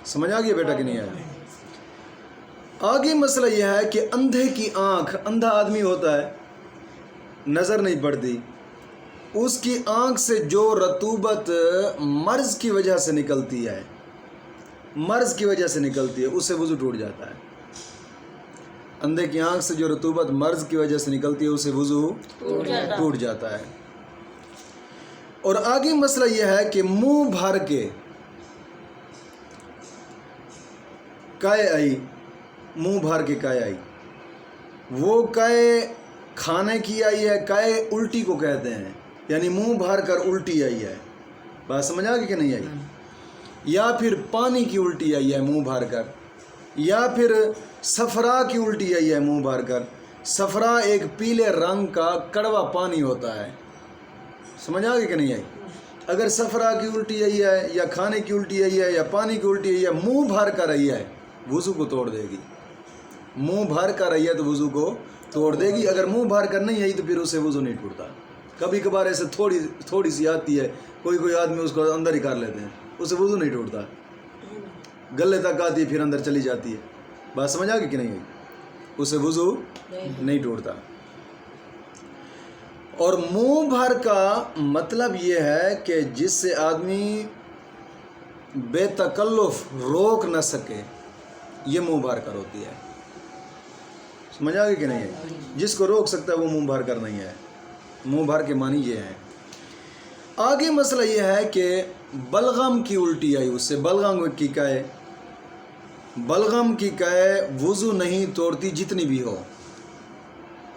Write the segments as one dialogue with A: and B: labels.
A: سمجھ آ گیا بیٹا کہ نہیں آیا؟ آگے مسئلہ یہ ہے کہ اندھے کی آنکھ، اندھا آدمی ہوتا ہے، نظر نہیں پڑتی، اس کی آنکھ سے جو رطوبت مرض کی وجہ سے نکلتی ہے، مرض کی وجہ سے نکلتی ہے، اس سے وضو ٹوٹ جاتا ہے۔ اندھے کی آنکھ سے جو رطوبت مرض کی وجہ سے نکلتی ہے، اس سے وضو ٹوٹ جاتا ہے۔ اور آگے مسئلہ یہ ہے کہ منہ بھر کے کائے آئی، منہ بھر کے کائے آئی، وہ کائے کھانے کی آئی ہے، کائے الٹی کو کہتے ہیں، یعنی منہ بھر کر الٹی آئی ہے، بات سمجھ آ گئی کہ نہیں آئی؟ یا پھر پانی کی الٹی آئی ہے منہ بھر کر، یا پھر صفرا کی الٹی آئی ہے منہ بھر کر۔ صفرا ایک پیلے رنگ کا کڑوا پانی ہوتا ہے، سمجھ آ گئی کہ نہیں آئی؟ اگر صفرا کی الٹی آئی ہے یا کھانے کی الٹی آئی ہے یا پانی کی الٹی آئی ہے، منہ بھر کر آئی ہے، وضو کو توڑ دے گی۔ منہ بھر کر آئی ہے تو وضو کو توڑ دے گی۔ اگر منہ بھر کر نہیں آئی تو پھر اسے وضو نہیں ٹوٹتا۔ کبھی کبھار ایسے تھوڑی سی آتی ہے، کوئی آدمی اس کو اندر ہی کر لیتے ہیں، اسے وضو نہیں ٹوٹتا، گلے تک آتی ہے پھر اندر چلی جاتی ہے، بات سمجھ آ گئی کہ نہیں آئی؟ اسے وضو نہیں ٹوٹتا۔ اور منہ بھر کا مطلب یہ ہے کہ جس سے آدمی بے تکلف روک نہ سکے، یہ منہ بھر کر ہوتی ہے، سمجھ آ گئی کہ نہیں ہے؟ جس کو روک سکتا ہے وہ منہ بھر کر نہیں ہے۔ منہ بھر کے معنی یہ ہے۔ آگے مسئلہ یہ ہے کہ بلغم کی الٹی آئی، اس سے بلغم کی کائے، بلغم کی کائے وضو نہیں توڑتی جتنی بھی ہو،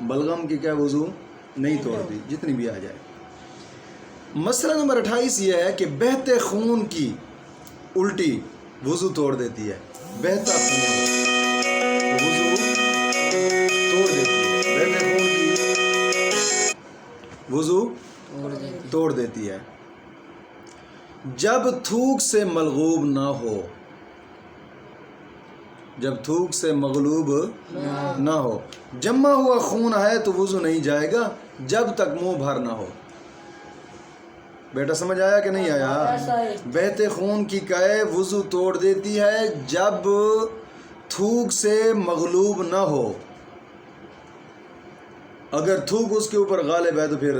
A: بلغم کی کائے وضو نہیں توڑتی جتنی بھی آ جائے۔ مسئلہ نمبر 28 یہ ہے کہ بہتے خون کی الٹی وضو توڑ دیتی ہے، بہتا خون وضو توڑ دیتی ہے، بہتے خون کی وضو توڑ دیتی ہے، جب تھوک سے ملغوب نہ ہو، جب تھوک سے مغلوب نہ ہو۔ جمع ہوا خون ہے تو وضو نہیں جائے گا جب تک منہ بھر نہ ہو۔ بیٹا سمجھ آیا کہ نہیں آیا؟ بہتے خون کی کائے وضو توڑ دیتی ہے جب تھوک سے مغلوب نہ ہو۔ اگر تھوک اس کے اوپر غالب ہے تو پھر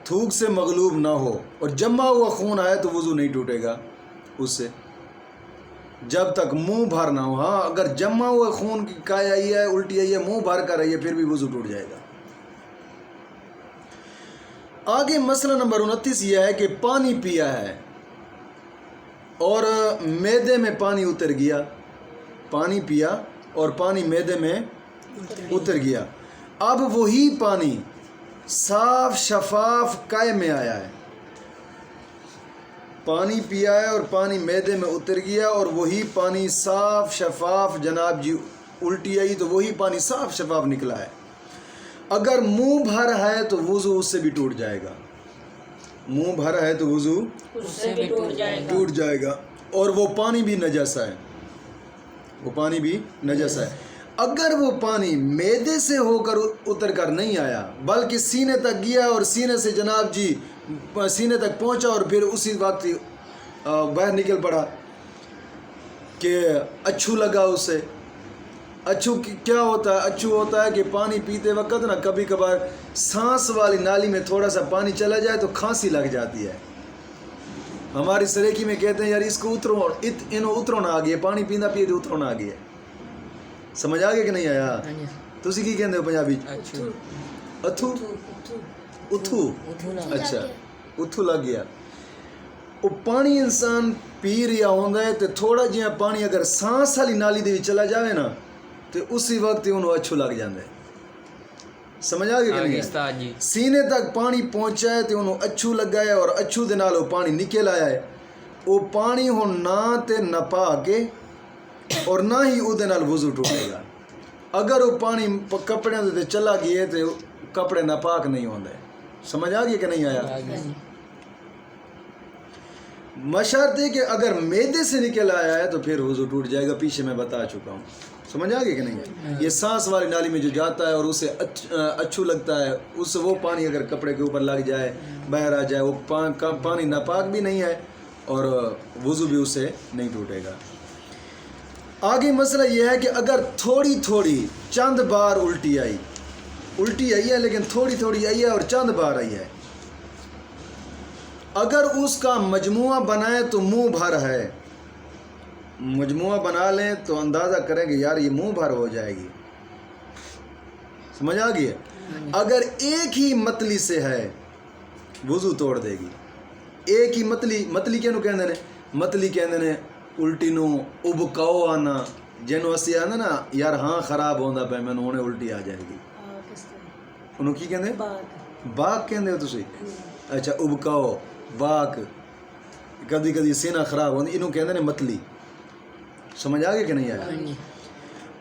A: تھوک سے مغلوب نہ ہو، اور جمع ہوا خون آئے تو وضو نہیں ٹوٹے گا اس سے جب تک منہ بھر نہ ہو۔ ہاں اگر جمع ہوا خون کی کائے آئی ہے، الٹی آئی ہے، منہ بھر کر آئی ہے، پھر بھی وضو ٹوٹ جائے گا۔ آگے مسئلہ نمبر 29 یہ ہے کہ پانی پیا ہے اور معدے میں پانی اتر گیا، پانی پیا اور پانی معدے میں اتر گیا، اب وہی پانی صاف شفاف کائے میں آیا ہے، پانی پیا ہے اور پانی معدے میں اتر گیا اور وہی پانی صاف شفاف، جناب جی الٹی آئی تو وہی پانی صاف شفاف نکلا ہے۔ اگر منہ بھر ہے تو وضو اس سے بھی ٹوٹ جائے گا، منہ بھر ہے تو وضو
B: اس سے بھی
A: ٹوٹ جائے گا، اور وہ پانی بھی نجس ہے، وہ پانی بھی نجس ہے۔ اگر وہ پانی معدے سے ہو کر اتر کر نہیں آیا بلکہ سینے تک گیا اور سینے سے جناب جی سینے تک پہنچا اور پھر اسی وقت باہر نکل پڑا کہ اچھو لگا اسے۔ اچھو کیا ہوتا ہے؟ اچھو ہوتا ہے کہ پانی پیتے وقت نا کبھی کبھار سانس والی نالی میں تھوڑا سا پانی چلا جائے تو کھانسی لگ جاتی ہے۔ ہماری سریکی میں کہتے ہیں یار اس کو اترو نہ آ گیا، پانی پینا پیے تو اترو نہ آ گیا۔ سمجھ آ گیا کہ نہیں آیا؟ تسی کی کہندے ہو پنجابی؟ اتھو اتھو، اچھا اتھو لگ گیا۔ وہ پانی انسان پی رہا ہوندا ہے تو تھوڑا جہا پانی اگر سانس والی نالی دے چلا جاوے نا تو اسی وقت انہوں اچھو لگ جاندے۔ سمجھ آ گیا کہ نہیں؟ سینے تک پانی پہنچا ہے تو انہوں اچھو لگا ہے اور اچھو دے نال وہ پانی نکل آیا ہے۔ وہ پانی ہوں نہ تے نپا کے اور نہ ہی او دے نال وضو ٹوٹے گا۔ اگر وہ پانی کپڑے دے چلا گئے تو کپڑے ناپاک نہیں ہوندے۔ سمجھ آ گیا کہ نہیں آیا؟ مشرط ہے کہ اگر معدے سے نکل آیا ہے تو پھر وضو ٹوٹ جائے گا، پیچھے میں بتا چکا ہوں۔ سمجھ آ گیا کہ نہیں؟ یہ سانس والی نالی میں جو جاتا ہے اور اسے اچھو لگتا ہے، اس سے وہ پانی اگر کپڑے کے اوپر لگ جائے، باہر آ جائے، وہ پانی ناپاک بھی نہیں ہے اور وضو بھی اسے نہیں ٹوٹے گا۔ آگے مسئلہ یہ ہے کہ اگر تھوڑی تھوڑی چند بار الٹی آئی ہے لیکن تھوڑی تھوڑی آئی ہے اور چند بار آئی ہے، اگر اس کا مجموعہ بنائیں تو منہ بھر ہے، مجموعہ بنا لیں تو اندازہ کریں کہ یار یہ منہ بھر ہو جائے گی، سمجھ آ گئی ہے؟ اگر ایک ہی متلی سے ہے وضو توڑ دے گی، ایک ہی متلی کینو کہندے نے؟ متلی کہندے نے الٹی نو ابکاؤ آنا، جنوں اسی آنا نا یار ہاں خراب ہوندا پہ میں نے الٹی آ جائے گی، انہوں کی کہندے؟ باغ کہندے ہو تسی؟ اچھا ابکاؤ باغ، کدی کدی سینہ خراب ہوندی، انہوں کہندے نے متلی، سمجھ آگے کہ نہیں آیا؟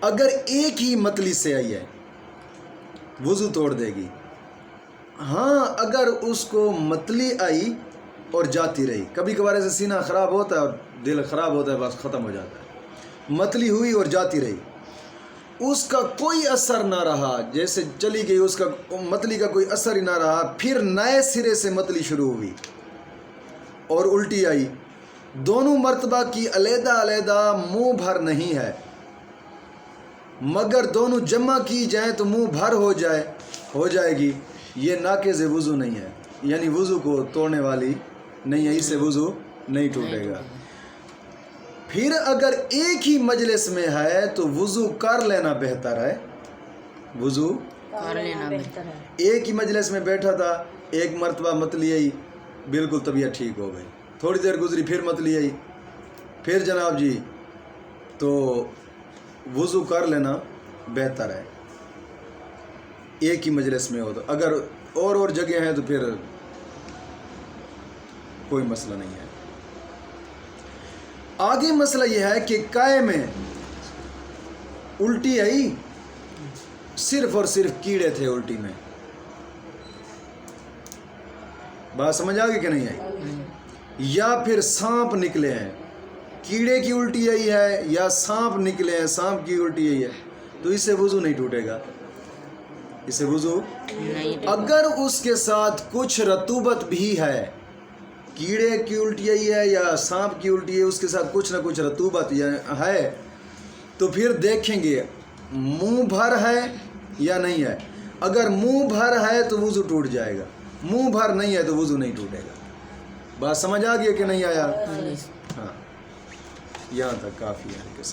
A: اگر ایک ہی متلی سے آئی ہے وضو توڑ دے گی، ہاں اگر اس کو متلی آئی اور جاتی رہی، کبھی کبھار ایسے سینہ خراب ہوتا ہے اور دل خراب ہوتا ہے بس ختم ہو جاتا ہے، متلی ہوئی اور جاتی رہی، اس کا کوئی اثر نہ رہا، جیسے چلی گئی اس کا متلی کا کوئی اثر ہی نہ رہا، پھر نئے سرے سے متلی شروع ہوئی اور الٹی آئی، دونوں مرتبہ کی علیحدہ علیحدہ منہ بھر نہیں ہے، مگر دونوں جمع کی جائیں تو منہ بھر ہو جائے گی، یہ ناقض وضو نہیں ہے، یعنی وضو کو توڑنے والی نہیں ہے، اس سے وضو نہیں ٹوٹے گا۔ پھر اگر ایک ہی مجلس میں ہے تو وضو کر لینا بہتر ہے، وضو
B: کر لینا بہتر ہے۔
A: ایک ہی مجلس میں بیٹھا تھا، ایک مرتبہ متلی آئی، بالکل طبیعت ٹھیک ہو گئی، تھوڑی دیر گزری پھر متلی آئی، پھر جناب جی تو وضو کر لینا بہتر ہے، ایک ہی مجلس میں ہو تو، اگر اور جگہ ہیں تو پھر کوئی مسئلہ نہیں ہے۔ آگے مسئلہ یہ ہے کہ کائے میں الٹی آئی، صرف اور صرف کیڑے تھے الٹی میں، بات سمجھ آگے کہ نہیں آئی؟ یا پھر سانپ نکلے ہیں، کیڑے کی الٹی آئی ہے یا سانپ نکلے ہیں، سانپ کی الٹی آئی ہے، تو اس سے وضو نہیں ٹوٹے گا، اس سے وضو اگر اس کے ساتھ کچھ رطوبت بھی ہے، کیڑے کی الٹی آئی ہے یا سانپ کی الٹی ہے، اس کے ساتھ کچھ نہ کچھ رطوبت ہے، تو پھر دیکھیں گے منہ بھر ہے یا نہیں ہے، اگر منہ بھر ہے تو وضو ٹوٹ جائے گا، منہ بھر نہیں ہے تو وضو نہیں ٹوٹے گا، بات سمجھ آ گئی کہ نہیں آیا؟ ہاں یہاں تک کافی ہے۔